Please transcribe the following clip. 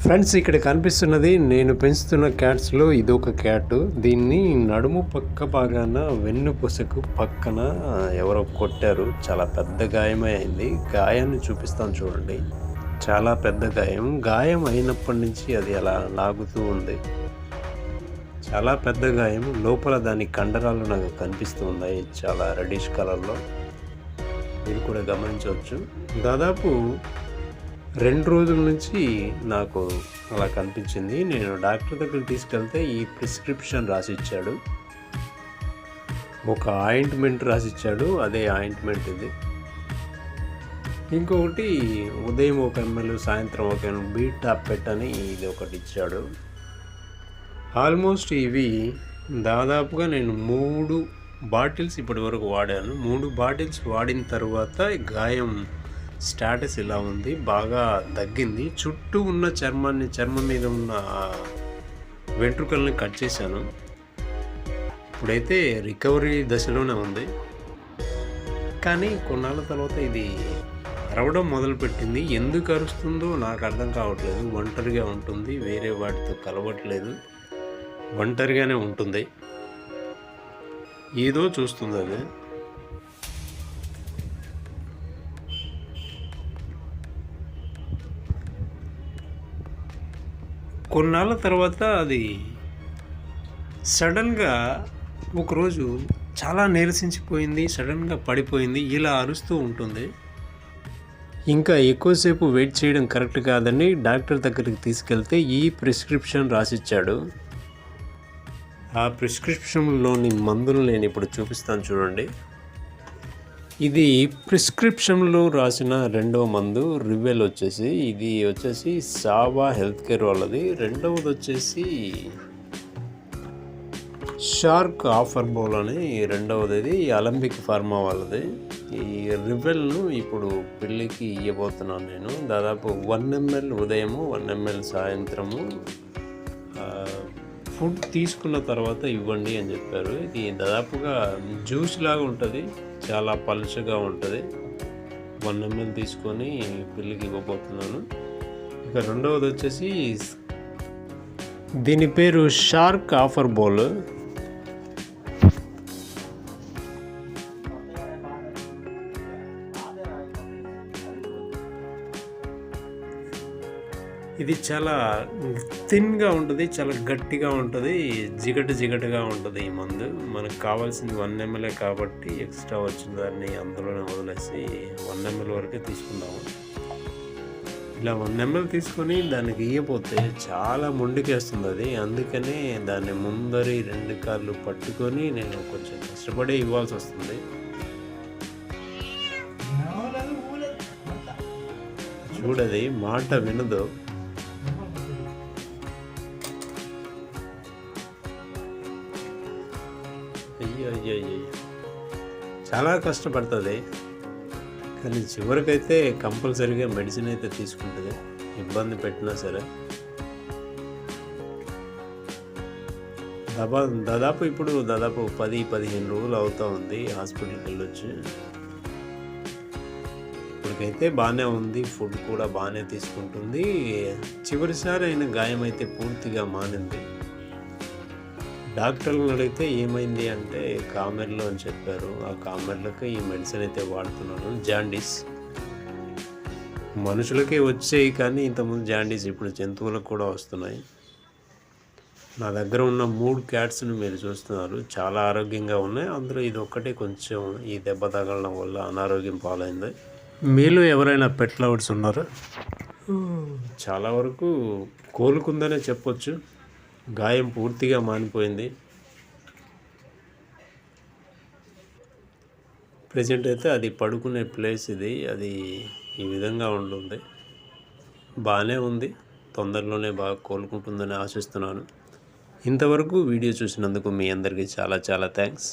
Friends, ఇక్కడ కనిపిస్తున్నది నేను పెంచుతున్న క్యాట్స్లో ఇదొక క్యాట్. దీన్ని నడుము పక్క భాగాన వెన్నుపూసకు పక్కన ఎవరో కొట్టారు. చాలా పెద్ద గాయమే అయింది. గాయాన్ని చూపిస్తాను చూడండి. చాలా పెద్ద గాయం. గాయం అయినప్పటి నుంచి అది అలా లాగుతూ ఉంది. చాలా పెద్ద గాయం. లోపల దాని కండరాలు నాకు కనిపిస్తూ ఉన్నాయి, చాలా రెడిష్ కలర్లో. మీరు కూడా గమనించవచ్చు. దాదాపు 2 రోజుల నుంచి నాకు అలా కనిపించింది. నేను డాక్టర్ దగ్గరికి తీసుకెళ్తే ఈ ప్రిస్క్రిప్షన్ రాసిచ్చాడు. ఒక ఆయింట్మెంట్ రాసిచ్చాడు. అదే ఆయింట్మెంట్ ఇది. ఇంకొకటి ఉదయం 1 ml, సాయంత్రం 1 ml బీట్ టాప్ పెట్టని ఇది ఒకటి ఇచ్చాడు. ఆల్మోస్ట్ ఇవి దాదాపుగా నేను 3 బాటిల్స్ ఇప్పటి వరకు వాడాను. 3 బాటిల్స్ వాడిన తర్వాత గాయం స్టాటస్ ఇలా ఉంది. బాగా తగ్గింది. చుట్టూ ఉన్న చర్మం మీద ఉన్న వెంట్రుకల్ని కట్ చేశాను. ఇప్పుడైతే రికవరీ దశలోనే ఉంది. కానీ కొన్నాళ్ళ తర్వాత ఇది అరవడం మొదలుపెట్టింది. ఎందుకు అరుస్తుందో నాకు అర్థం కావట్లేదు. ఒంటరిగా ఉంటుంది, వేరే వాటితో కలవట్లేదు, ఒంటరిగానే ఉంటుంది. ఏదో చూస్తుంది అది. కొన్నాళ్ళ తర్వాత అది సడన్గా ఒకరోజు చాలా నీరసించిపోయింది, సడన్గా పడిపోయింది. ఇలా అరుస్తూ ఉంటుంది. ఇంకా ఎక్కువసేపు వెయిట్ చేయడం కరెక్ట్ కాదని డాక్టర్ దగ్గరికి తీసుకెళ్తే ఈ ప్రిస్క్రిప్షన్ రాసిచ్చాడు. ఆ ప్రిస్క్రిప్షన్లోని మందులు నేను ఇప్పుడు చూపిస్తాను చూడండి. ఇది ప్రిస్క్రిప్షన్లో రాసిన 2వ మందు రివెల్ వచ్చేసి. ఇది వచ్చేసి సావా హెల్త్ కేర్ వాళ్ళది. 2వది వచ్చేసి షార్క్ ఆఫర్ బౌల్ అని 2వది అలంబిక్ ఫార్మా వాళ్ళది. ఈ రివెల్ను ఇప్పుడు పిల్లికి ఇవ్వబోతున్నాను నేను. దాదాపు 1 ml ఉదయము, 1 ml సాయంత్రము ఫుడ్ తీసుకున్న తర్వాత ఇవ్వండి అని చెప్పారు. ఇది దాదాపుగా జ్యూస్ లాగా ఉంటుంది, చాలా పలుచగా ఉంటుంది. 1 ml తీసుకొని పిల్లికి ఇవ్వబోతున్నాను. ఇక 2వది వచ్చేసి దీని పేరు షార్క్ ఆఫర్ బౌల్. ఇది చాలా థిన్గా ఉంటుంది, చాలా గట్టిగా ఉంటుంది, జిగటగా ఉంటుంది. ఈ మందు మనకు కావాల్సింది 1 ml కాబట్టి ఎక్స్ట్రా వచ్చిన దాన్ని అందులోనే వదిలేసి 1 ml వరకే తీసుకుందాము. ఇలా 1 ml తీసుకొని దానికి ఇయ్యపోతే చాలా మొండికేస్తుంది అది. అందుకనే దాన్ని ముందరి 2 కాళ్ళు పట్టుకొని నేను కొంచెం కష్టపడి ఇవ్వాల్సి వస్తుంది. చూడది మాట వినదు. అయ్యో చాలా కష్టపడుతుంది. కానీ చివరికైతే కంపల్సరీగా మెడిసిన్ అయితే తీసుకుంటుంది, ఇబ్బంది పెట్టినా సరే. దాదాపు ఇప్పుడు 10-15 రోజులు అవుతూ ఉంది హాస్పిటల్కి వెళ్ళొచ్చి. ఇప్పటికైతే బాగానే ఉంది, ఫుడ్ కూడా బాగానే తీసుకుంటుంది. చివరిసారి అయిన గాయం అయితే పూర్తిగా మానింది. డాక్టర్లను అడిగితే ఏమైంది అంటే కామెర్లో అని చెప్పారు. ఆ కామెర్లకు ఈ మెడిసిన్ అయితే వాడుతున్నాను. జాండీస్ మనుషులకే వచ్చాయి, కానీ ఇంతకుముందు జాండీస్ ఇప్పుడు జంతువులకు కూడా వస్తున్నాయి. నా దగ్గర ఉన్న 3 క్యాట్స్ని మీరు చూస్తున్నారు, చాలా ఆరోగ్యంగా ఉన్నాయి. అందులో ఇది ఒక్కటే కొంచెం ఈ దెబ్బ తగలడం వల్ల అనారోగ్యం పాలైంది. మీలో ఎవరైనా పెట్ లవర్స్ ఉన్నారా? చాలా వరకు కోలుకుందనే చెప్పొచ్చు. గాయం పూర్తిగా మానిపోయింది. ప్రెజెంట్ అయితే అది పడుకునే ప్లేస్ ఇది. అది ఈ విధంగా ఉంటుంది. బాగానే ఉంది. తొందరలోనే బాగా కోలుకుంటుందని ఆశిస్తున్నాను. ఇంతవరకు వీడియో చూసినందుకు మీ అందరికీ చాలా థ్యాంక్స్.